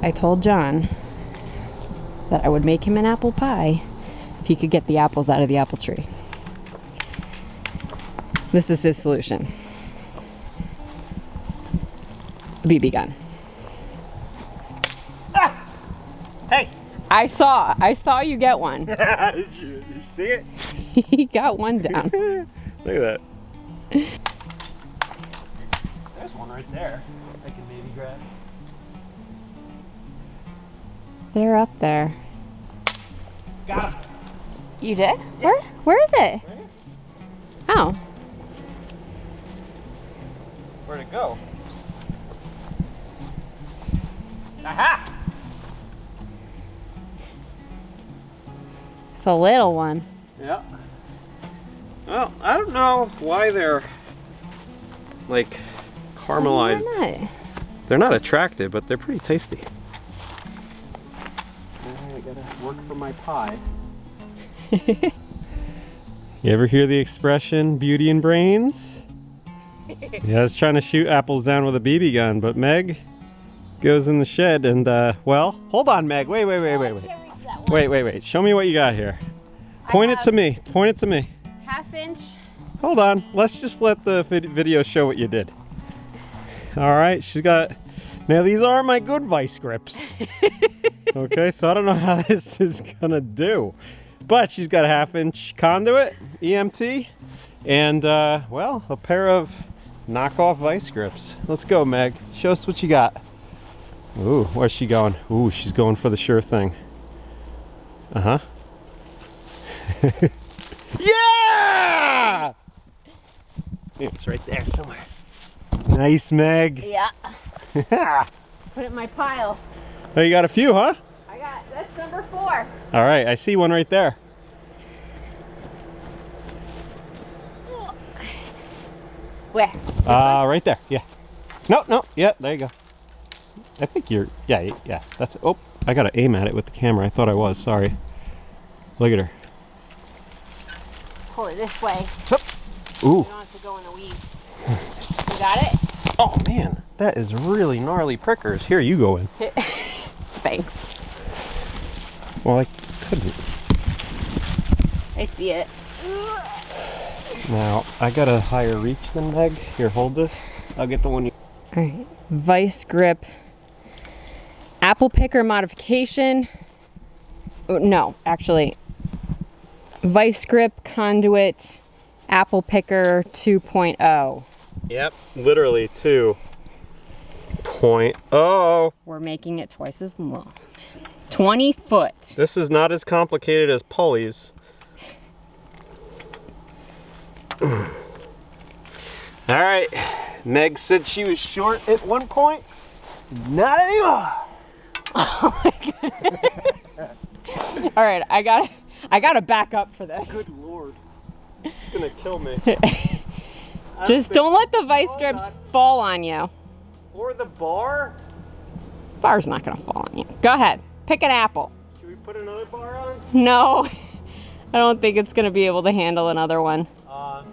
I told John that I would make him an apple pie if he could get the apples out of the apple tree. This is his solution. A BB gun. Ah! Hey! I saw you get one. you see it? He got one down. Look at that. There's one right there. I can maybe grab. They're up there. Got him. You did? Yeah. Where is it? Right here. Oh. Where'd it go? Aha! It's a little one. Yeah. Well, I don't know why they're like caramelized. They're not attractive, but they're pretty tasty. I gotta work for my pie. You ever hear the expression beauty and brains? Yeah, I was trying to shoot apples down with a BB gun, but Meg goes in the shed and well, hold on, Meg. Wait. Wait. Show me what you got here. Point it to me. Point it to me. 1/2 inch. Hold on. Let's just let the video show what you did. All right, she's got. Now these are my good vice grips. Okay, so I don't know how this is gonna do, but she's got a 1/2 inch conduit, EMT, and well, a pair of knockoff vice grips. Let's go, Meg. Show us what you got. Ooh, where's she going? Ooh, she's going for the sure thing. Uh-huh. Yeah! It's right there somewhere. Nice, Meg. Yeah. Put it in my pile. Oh, you got a few, huh? That's number 4. All right, I see one right there. Where? Right there, yeah. No, yeah, there you go. I think you're, yeah, that's, oh, I gotta aim at it with the camera. I thought I was, sorry. Look at her. Pull it this way. Ooh. You don't have to go in the weeds. You got it? Oh man, that is really gnarly prickers. Here, you go in. Thanks. Well, I couldn't. I see it. Now, I got a higher reach than Meg. Here, hold this. I'll get the one you... Alright, vice grip. Apple picker modification. Oh, no, actually. Vice grip conduit apple picker 2.0. Yep, literally 2.0. We're making it twice as long. 20 foot. This is not as complicated as pulleys. All right, Meg said she was short at one point. Not anymore. Oh my goodness. All right, I gotta back up for this. Good Lord, it's gonna kill me. Just don't let the vice grips fall on you. Or the bar? Bar's not gonna fall on you. Go ahead, pick an apple. Should we put another bar on? No, I don't think it's gonna be able to handle another one. Oh!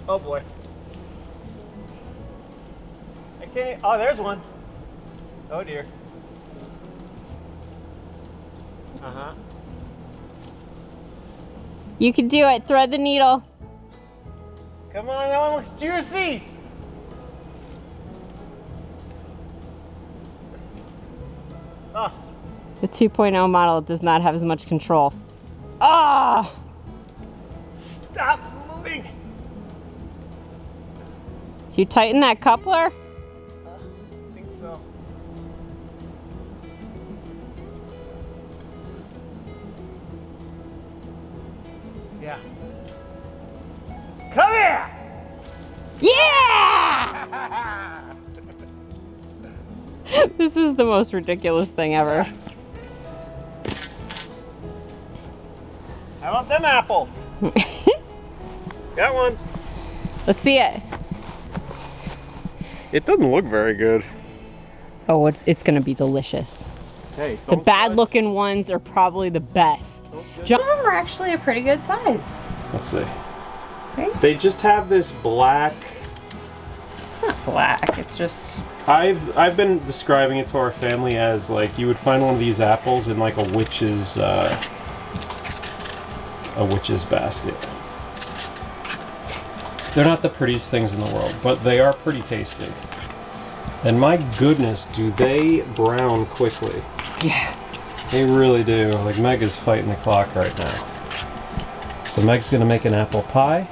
Oh boy. I can't. Oh, there's one. Oh dear. Uh-huh. You can do it. Thread the needle. Come on, that one looks juicy. Oh. The 2.0 model does not have as much control. Ah! Stop moving. You tighten that coupler? I think so. Yeah. Come here! Yeah! This is the most ridiculous thing ever. How about them apples? Got one. Let's see it. It doesn't look very good. Oh, it's gonna be delicious. Hey, The bad looking ones are probably the best. Some of them are actually a pretty good size. Let's see. Right? They just have this black It's not black. It's just. I've been describing it to our family as like you would find one of these apples in like a witch's basket. They're not the prettiest things in the world, but they are pretty tasty. And my goodness, do they brown quickly. Yeah. They really do. Like Meg is fighting the clock right now. So Meg's gonna make an apple pie.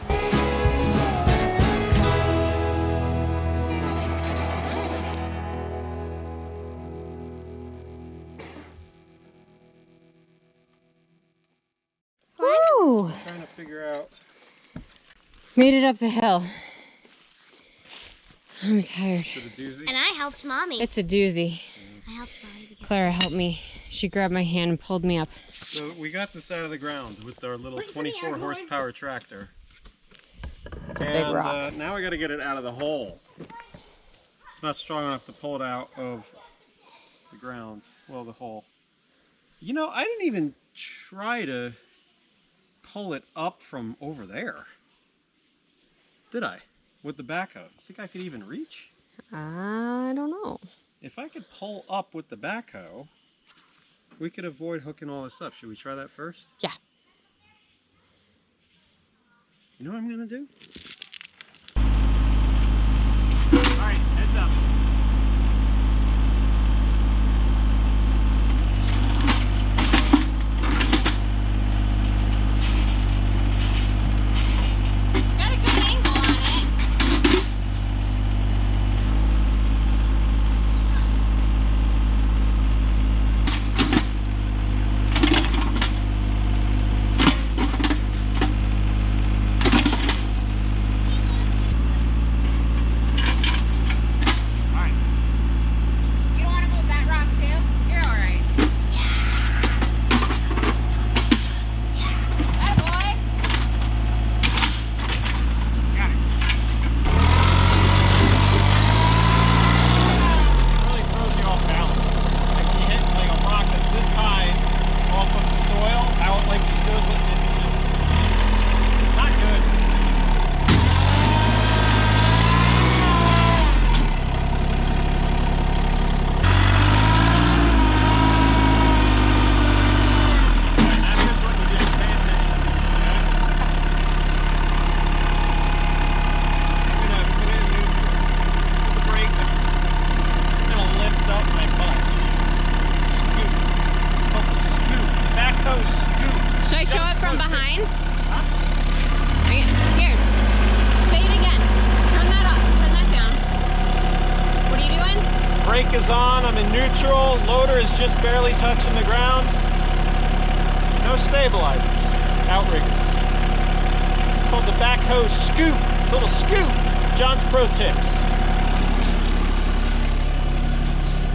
Woo! I'm trying to figure out. Made it up the hill. I'm tired. For the doozy. And I helped Mommy. It's a doozy. I helped Mommy. To get Clara helped me. She grabbed my hand and pulled me up. So we got this out of the ground with our little Wait, 24 horsepower tractor. It's a big rock. Now we got to get it out of the hole. It's not strong enough to pull it out of the ground. Well, the hole. You know, I didn't even try to pull it up from over there. Did I? With the backhoe. Think I could even reach? I don't know. If I could pull up with the backhoe, we could avoid hooking all this up. Should we try that first? Yeah. You know what I'm gonna do? Alright, heads up. Got a good angle on it. You don't want to move that rock too? You're alright. Yeah. Attaboy. Got it. It really throws you off balance. Like you hit like a rock that's this high off of the soil, how it like just goes with it's not good. That's just what you do. Pay attention. Okay? I'm gonna put it in neutral. Put the brake on. I'm gonna lift up my butt. Scoop. It's called the scoop. The backhoe scoop. Should I show it from behind? Huh? Here. Say it again. Turn that up. Turn that down. What are you doing? Brake is on. I'm in neutral. Loader is just barely touching the ground. No stabilizers. Outriggers. It's called the backhoe scoop. It's a little scoop. John's pro tips.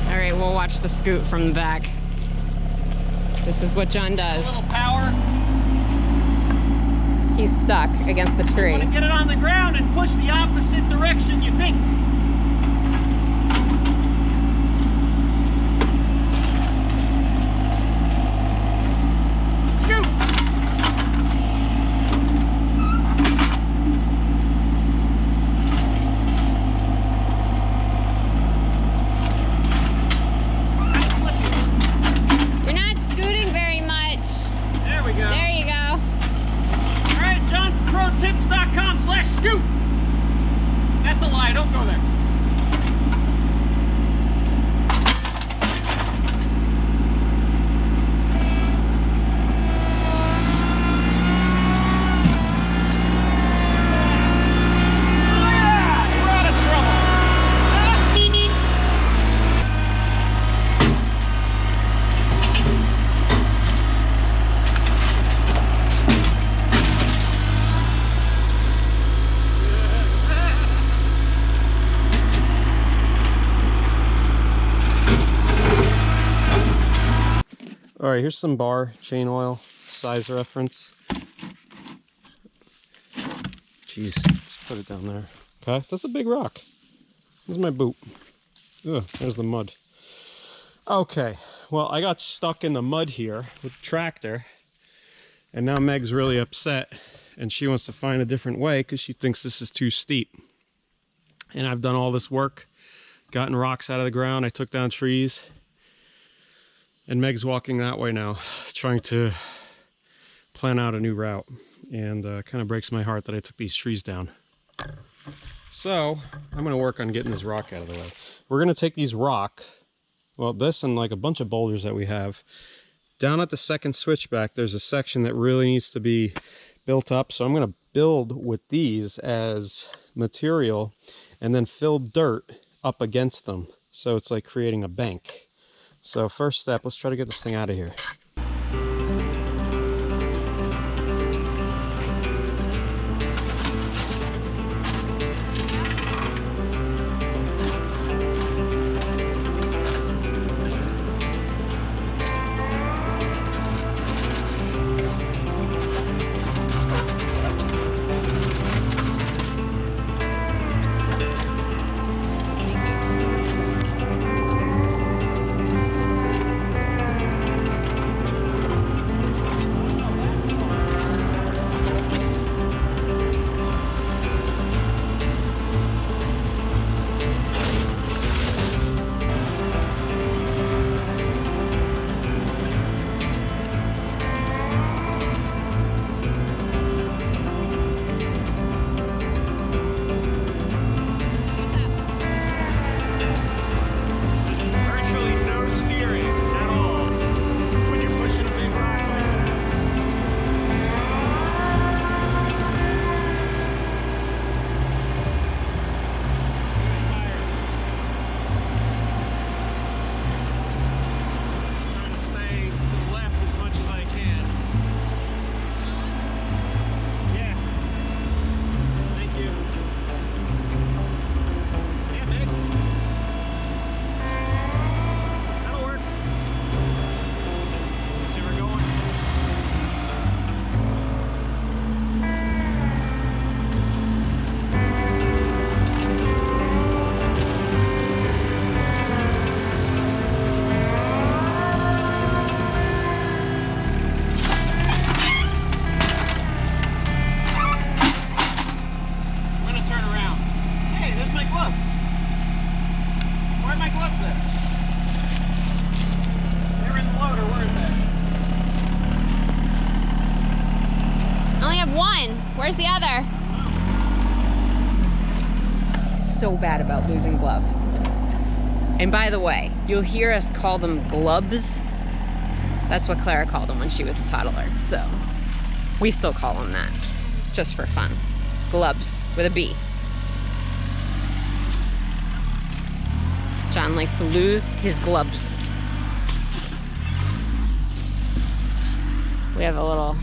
All right, we'll watch the scoot from the back. This is what John does. A little power. He's stuck against the tree. Want to get it on the ground and push the opposite direction you think. It's the scoop. Kind of flippy. You're not scooting very much. There we go. There you go. All right, johnsprotips.com/scoop. That's a lie. Don't go there. Oh, yeah, we're out of trouble. All right, here's some bar chain oil size reference. Jeez, just put it down there. Okay, that's a big rock. This is my boot. Ugh, there's the mud. Okay, well, I got stuck in the mud here with the tractor, and now Meg's really upset, and she wants to find a different way because she thinks this is too steep. And I've done all this work, gotten rocks out of the ground. I took down trees. And Meg's walking that way now, trying to plan out a new route. And kind of breaks my heart that I took these trees down. So I'm going to work on getting this rock out of the way. We're going to take these rock, well, this and like a bunch of boulders that we have. Down at the second switchback, there's a section that really needs to be built up. So I'm going to build with these as material and then fill dirt up against them. So it's like creating a bank. So first step, let's try to get this thing out of here. Where's the other? So bad about losing gloves. And by the way, you'll hear us call them glubs. That's what Clara called them when she was a toddler. So we still call them that, just for fun. Glubs with a B. John likes to lose his gloves. We have a little,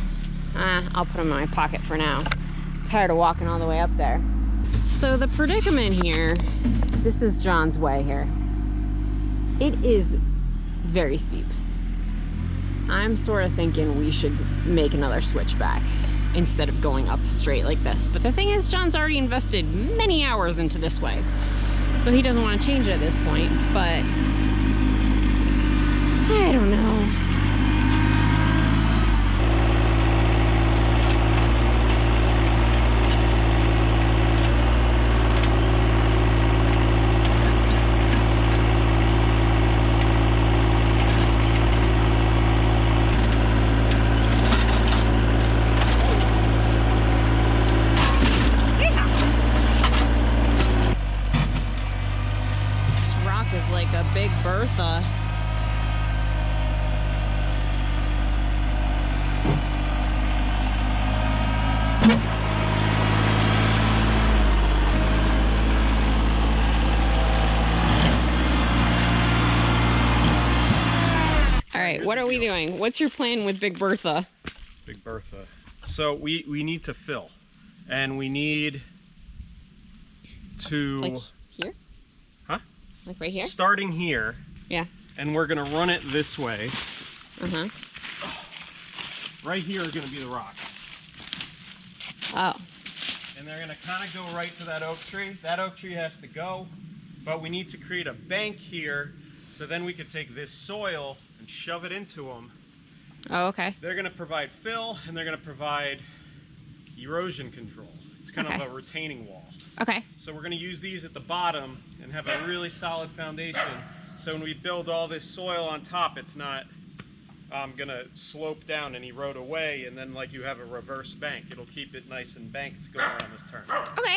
I'll put them in my pocket for now. Tired of walking all the way up there. So the predicament here, this is John's way here. It is very steep. I'm sort of thinking we should make another switchback instead of going up straight like this. But the thing is, John's already invested many hours into this way. So he doesn't want to change it at this point, but I don't know. Bertha. All right, what are we doing? What's your plan with Big Bertha? Big Bertha. So we need to fill, and we need to... Like here? Huh? Like right here? Starting here. Yeah. And we're gonna run it this way. Uh-huh. Right here are gonna be the rocks. Oh. And they're gonna kind of go right to that oak tree. That oak tree has to go, but we need to create a bank here so then we could take this soil and shove it into them. Oh, okay. They're gonna provide fill and they're gonna provide erosion control. It's kind of a retaining wall. Okay. So we're going to use these at the bottom and have a really solid foundation. So when we build all this soil on top, it's not going to slope down and erode away, and then like you have a reverse bank. It'll keep it nice and banked to go around this turn. Okay.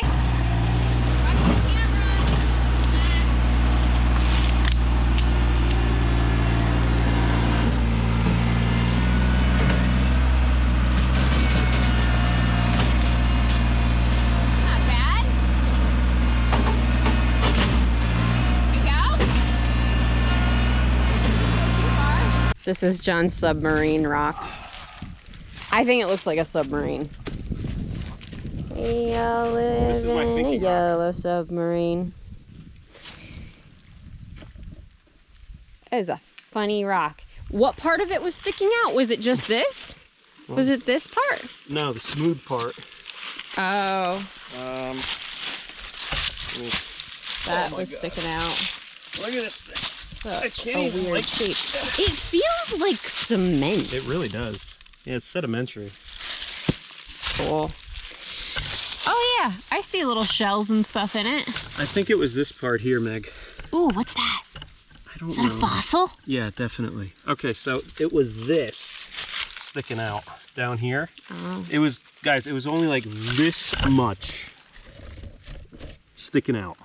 This is John's submarine rock. I think it looks like a submarine. We all live in a yellow submarine. That is a funny rock. What part of it was sticking out? Was it just this? Was it this part? No, the smooth part. Oh. That was God. Sticking out. Look at this thing. Such a weird shape. It feels like cement. It really does. Yeah, it's sedimentary. Cool. Oh yeah, I see little shells and stuff in it. I think it was this part here, Meg. Ooh, what's that? I don't know. Is that a fossil? Yeah, definitely. Okay, so it was this sticking out down here. Oh. It was, guys, it was only like this much sticking out.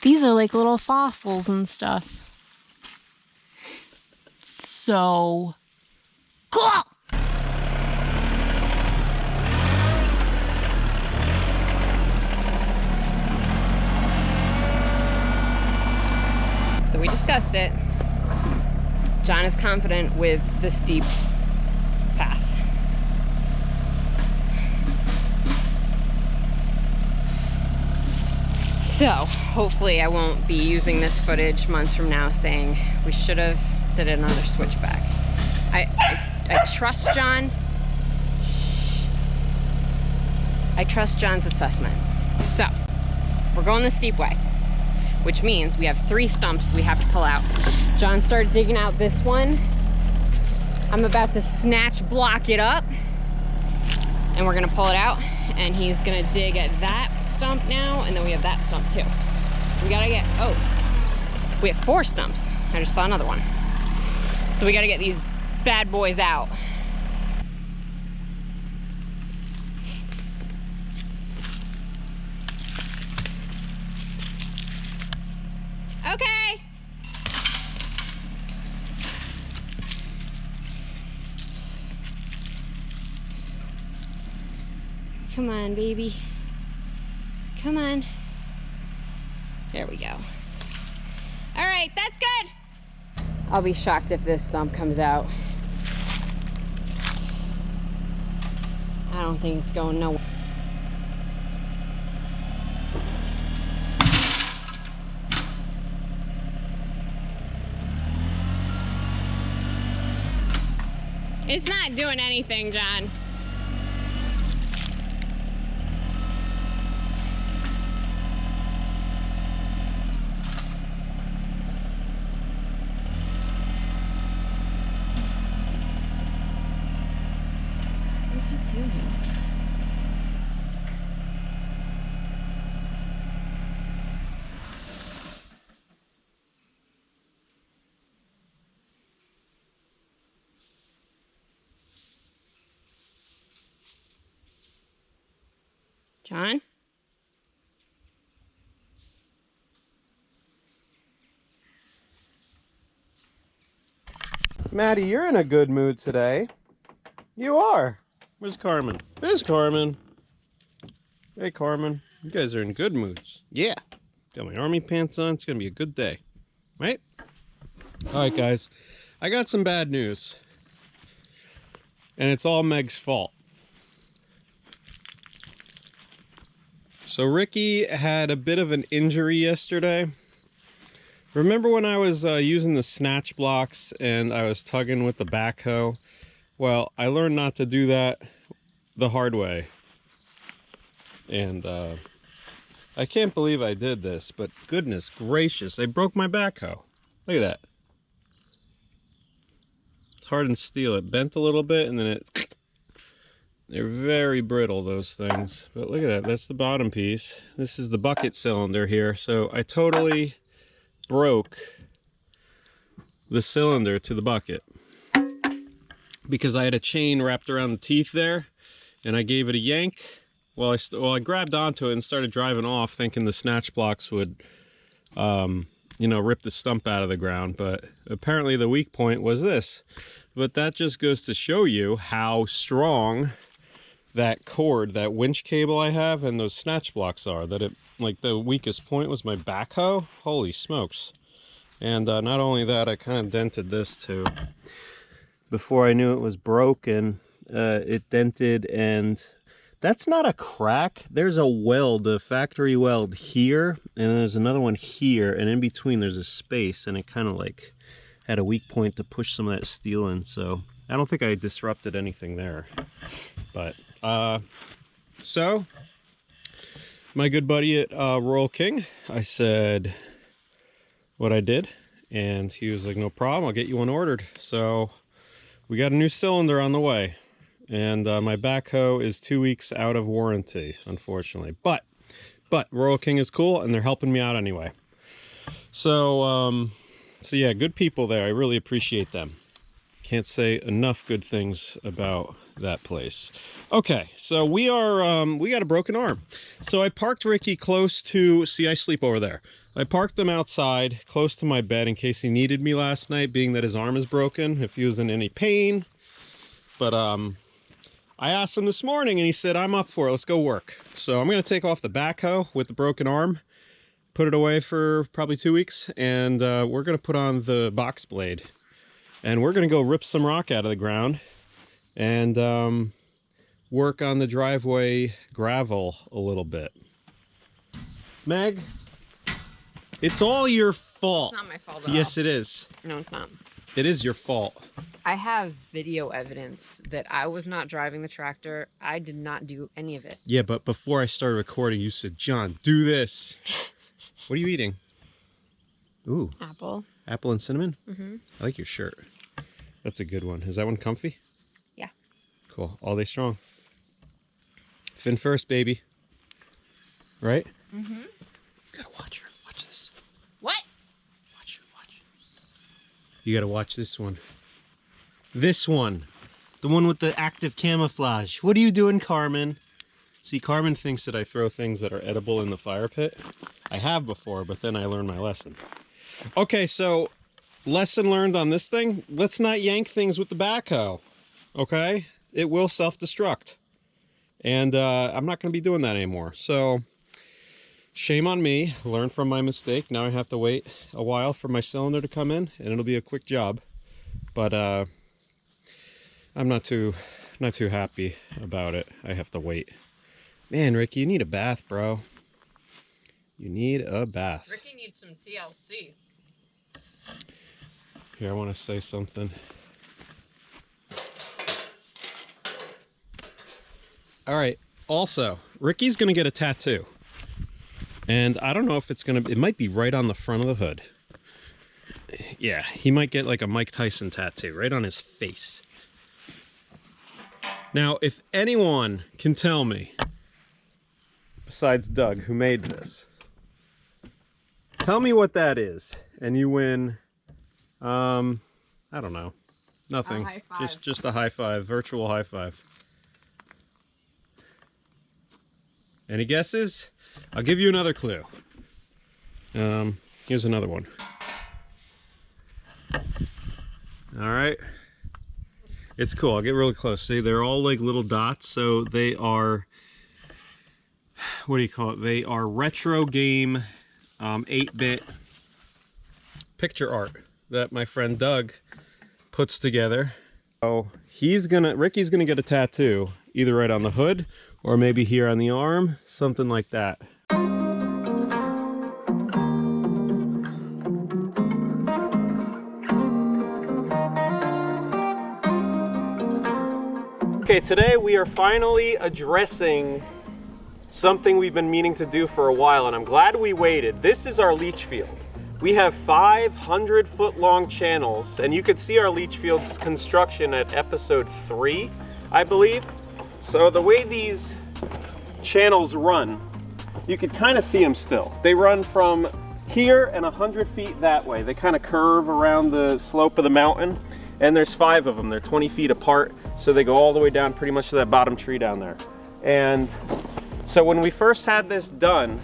These are like little fossils and stuff. So cool. So we discussed it. John is confident with the steep path. So hopefully I won't be using this footage months from now saying we should have did another switchback. I trust John. I trust John's assessment. So we're going the steep way, which means we have 3 stumps we have to pull out. John started digging out this one. I'm about to snatch block it up and we're gonna pull it out, and he's gonna dig at that stump now, and then we have that stump too. We gotta get, oh, we have 4 stumps. I just saw another one. So we gotta get these bad boys out. Okay. Come on, baby. Come on. There we go. All right, that's good. I'll be shocked if this stump comes out. I don't think it's going nowhere. It's not doing anything, John. What's he doing? John? Maddie, you're in a good mood today. You are. Where's Carmen? There's Carmen. Hey, Carmen. You guys are in good moods. Yeah. Got my army pants on. It's going to be a good day. Right? All right, guys. I got some bad news. And it's all Meg's fault. So Ricky had a bit of an injury yesterday. Remember when I was using the snatch blocks and I was tugging with the backhoe? Well, I learned not to do that the hard way. And I can't believe I did this, but goodness gracious, I broke my backhoe. Look at that. It's hardened steel. It bent a little bit and then it They're very brittle, those things. But look at that, that's the bottom piece. This is the bucket cylinder here. So I totally broke the cylinder to the bucket because I had a chain wrapped around the teeth there, and I gave it a yank. Well, I grabbed onto it and started driving off thinking the snatch blocks would, you know, rip the stump out of the ground. But apparently the weak point was this. But that just goes to show you how strong that cord, that winch cable I have, and those snatch blocks are. That it, like, the weakest point was my backhoe. Holy smokes. And not only that, I kind of dented this too. Before I knew it was broken, it dented, and that's not a crack. There's a weld, a factory weld here, and there's another one here, and in between there's a space, and it kind of like had a weak point to push some of that steel in. So I don't think I disrupted anything there. But so my good buddy at Royal King, I said what I did, and he was like, no problem, I'll get you one ordered. So we got a new cylinder on the way, and my backhoe is 2 weeks out of warranty, unfortunately. But Royal King is cool, and they're helping me out anyway. So so yeah, good people there. I really appreciate them. Can't say enough good things about that place. Okay, so we got a broken arm. So I parked Ricky close to, see, I sleep over there. I parked him outside close to my bed in case he needed me last night, being that his arm is broken, if he was in any pain. But I asked him this morning and he said, I'm up for it, let's go work. So I'm gonna take off the backhoe with the broken arm, put it away for probably 2 weeks, and we're gonna put on the box blade. And we're gonna go rip some rock out of the ground and work on the driveway gravel a little bit. Meg, it's all your fault. It's not my fault at all. Yes, it is. No, it's not. It is your fault. I have video evidence that I was not driving the tractor. I did not do any of it. Yeah, but before I started recording, you said, John, do this. What are you eating? Ooh. Apple. Apple and cinnamon? Mm-hmm. I like your shirt. That's a good one. Is that one comfy? Yeah. Cool. All day strong. Fin first, baby. Right? Mm-hmm. You gotta watch her. Watch this. What? Watch. You gotta watch this one. This one. The one with the active camouflage. What are you doing, Carmen? See, Carmen thinks that I throw things that are edible in the fire pit. I have before, but then I learned my lesson. Okay, so lesson learned on this thing. Let's not yank things with the backhoe. Okay? It will self-destruct. And I'm not going to be doing that anymore. So shame on me. Learn from my mistake. Now I have to wait a while for my cylinder to come in, and it'll be a quick job. But I'm not too happy about it. I have to wait. Man, Ricky, you need a bath, bro. You need a bath. Ricky needs some TLC. Here, I want to say something. All right. Also, Ricky's going to get a tattoo. And I don't know if it's going to... It might be right on the front of the hood. Yeah, he might get like a Mike Tyson tattoo right on his face. Now, if anyone can tell me, besides Doug, who made this, tell me what that is, and you win, I don't know, nothing. A high five. Just a high five, virtual high five. Any guesses? I'll give you another clue. Here's another one. All right. It's cool. I'll get really close. See, they're all like little dots, so they are, what do you call it? They are retro game 8-bit picture art that my friend Doug puts together. So Ricky's gonna get a tattoo, either right on the hood or maybe here on the arm, something like that. Okay, today we are finally addressing something we've been meaning to do for a while, and I'm glad we waited. This is our leach field. We have 500-foot long channels, and you could see our leach field's construction at episode 3, I believe. So the way these channels run, you can kind of see them still. They run from here and 100 feet that way. They kind of curve around the slope of the mountain, and there's 5 of them. They're 20 feet apart, so they go all the way down pretty much to that bottom tree down there. And so when we first had this done,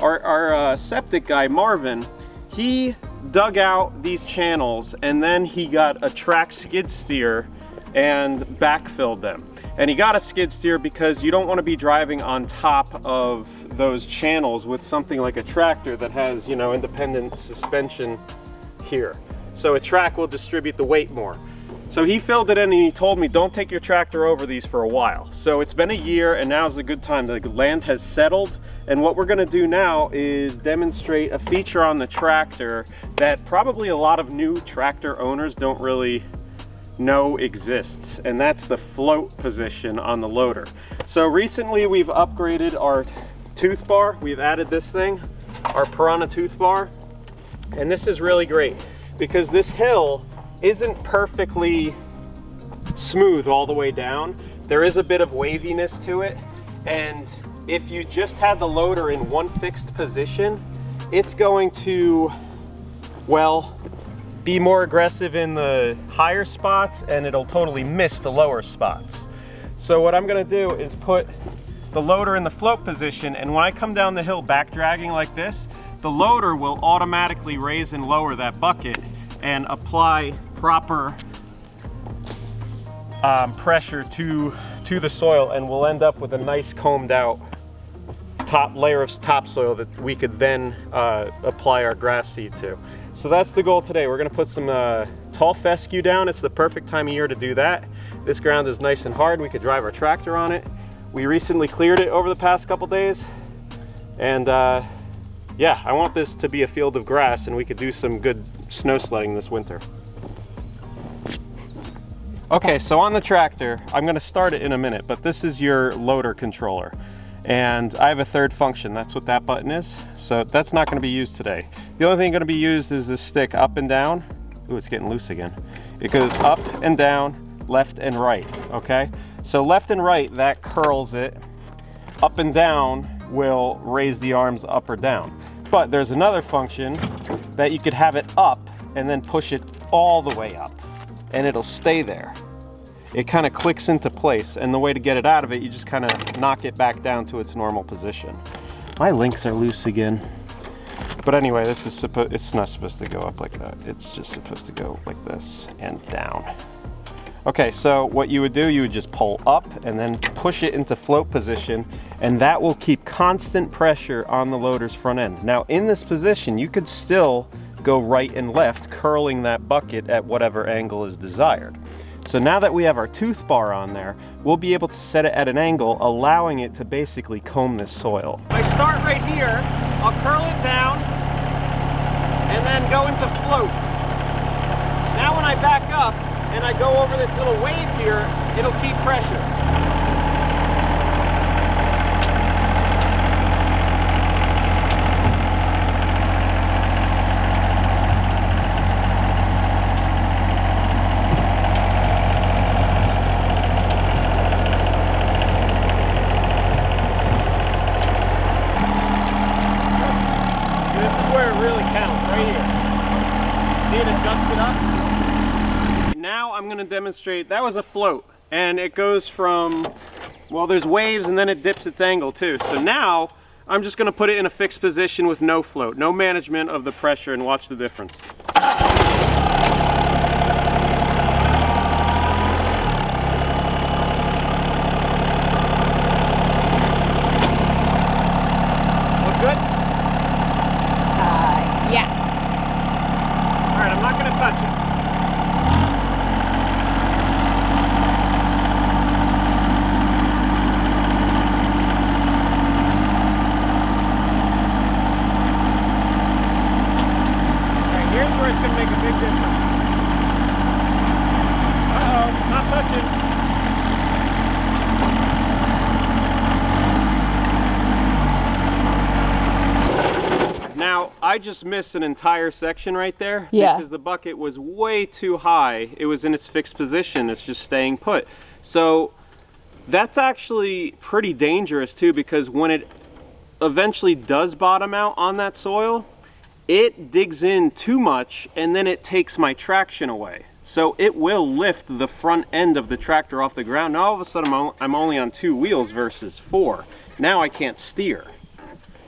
our septic guy, Marvin, he dug out these channels, and then he got a track skid steer and backfilled them. And he got a skid steer because you don't want to be driving on top of those channels with something like a tractor that has, you know, independent suspension here. So a track will distribute the weight more. So he filled it in, and he told me, don't take your tractor over these for a while. So it's been a year, and now's a good time. The land has settled, and what we're gonna do now is demonstrate a feature on the tractor that probably a lot of new tractor owners don't really know exists, and that's the float position on the loader. So recently we've upgraded our tooth bar. We've added this thing, our Piranha tooth bar, and this is really great because this hill isn't perfectly smooth all the way down. There is a bit of waviness to it, and if you just had the loader in one fixed position, it's going to, well, be more aggressive in the higher spots, and it'll totally miss the lower spots. So what I'm gonna do is put the loader in the float position, and when I come down the hill back dragging like this, the loader will automatically raise and lower that bucket and apply proper pressure to the soil, and we'll end up with a nice combed out top layer of topsoil that we could then apply our grass seed to. So that's the goal today. We're gonna put some tall fescue down. It's the perfect time of year to do that. This ground is nice and hard. We could drive our tractor on it. We recently cleared it over the past couple days, and yeah, I want this to be a field of grass, and we could do some good snow sledding this winter. Okay, so on the tractor, I'm gonna start it in a minute, but this is your loader controller. And I have a third function. That's what that button is. So that's not gonna be used today. The only thing gonna be used is this stick up and down. Ooh, it's getting loose again. It goes up and down, left and right, okay? So left and right, that curls it. Up and down will raise the arms up or down. But there's another function that you could have it up and then push it all the way up, and it'll stay there. It kind of clicks into place, and the way to get it out of it, you just kind of knock it back down to its normal position. My links are loose again. But anyway, this is it's not supposed to go up like that. It's just supposed to go like this and down. Okay, so what you would do, you would just pull up and then push it into float position, and that will keep constant pressure on the loader's front end. Now in this position, you could still go right and left, curling that bucket at whatever angle is desired. So now that we have our tooth bar on there, we'll be able to set it at an angle, allowing it to basically comb this soil. I start right here, I'll curl it down, and then go into float. Now when I back up, and I go over this little wave here, it'll keep pressure. This is where it really counts, right here. See it adjusted up? Now I'm going to demonstrate, that was a float, and it goes from, well, there's waves and then it dips its angle too. So now I'm just going to put it in a fixed position with no float, no management of the pressure, and watch the difference. Look good? Yeah. All right, I'm not going to touch it. It's going to make a big difference. Uh-oh, not touching. Now, I just missed an entire section right there. Yeah. Because the bucket was way too high. It was in its fixed position. It's just staying put. So That's actually pretty dangerous too, because when it eventually does bottom out on that soil, it digs in too much and then it takes my traction away. So it will lift the front end of the tractor off the ground. Now all of a sudden I'm only on 2 wheels versus 4. Now I can't steer.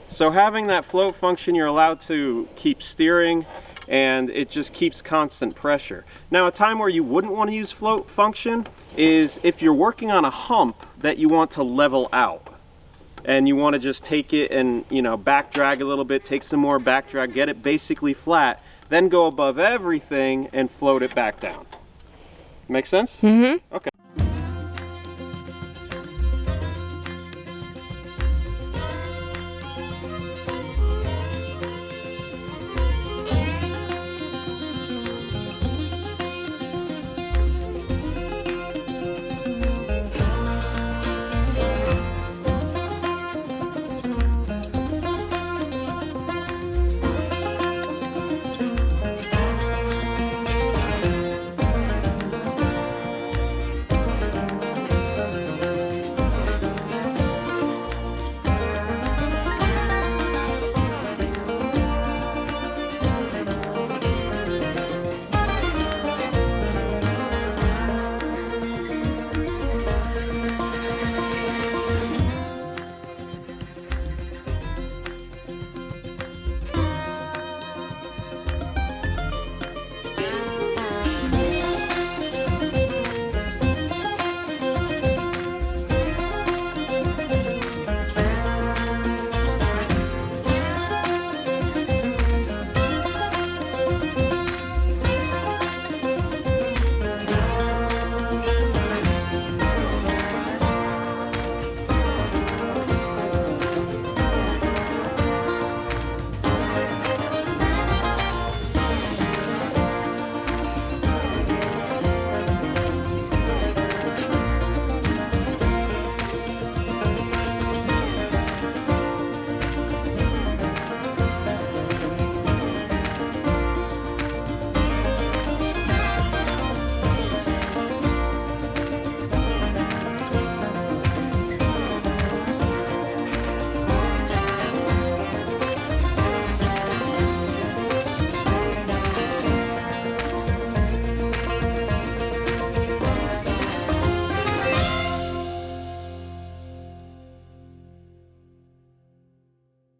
So having that float function, you're allowed to keep steering, and it just keeps constant pressure. Now a time where you wouldn't want to use float function is if you're working on a hump that you want to level out. And you want to just take it and, you know, back drag a little bit, take some more back drag, get it basically flat, then go above everything and float it back down. Make sense? Mm-hmm. Okay.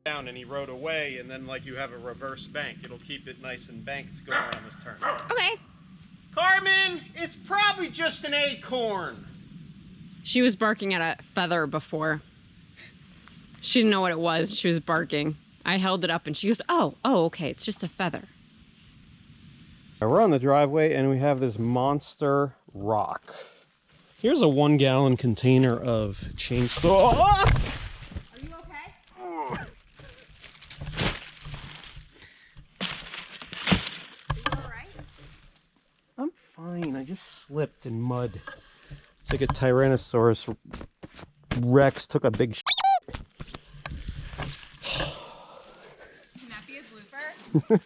Down and he rode away, and then like you have a reverse bank, it'll keep it nice and banked going around this turn. Okay. Carmen, it's probably just an acorn. She was barking at a feather before. She didn't know what it was. She was barking. I held it up and she goes, oh, okay, it's just a feather. We're on the driveway and we have this monster rock. Here's a 1-gallon container of chainsaw. Are you okay? Are you alright? I'm fine. I just slipped in mud. It's like a Tyrannosaurus Rex took a big Can that be a blooper?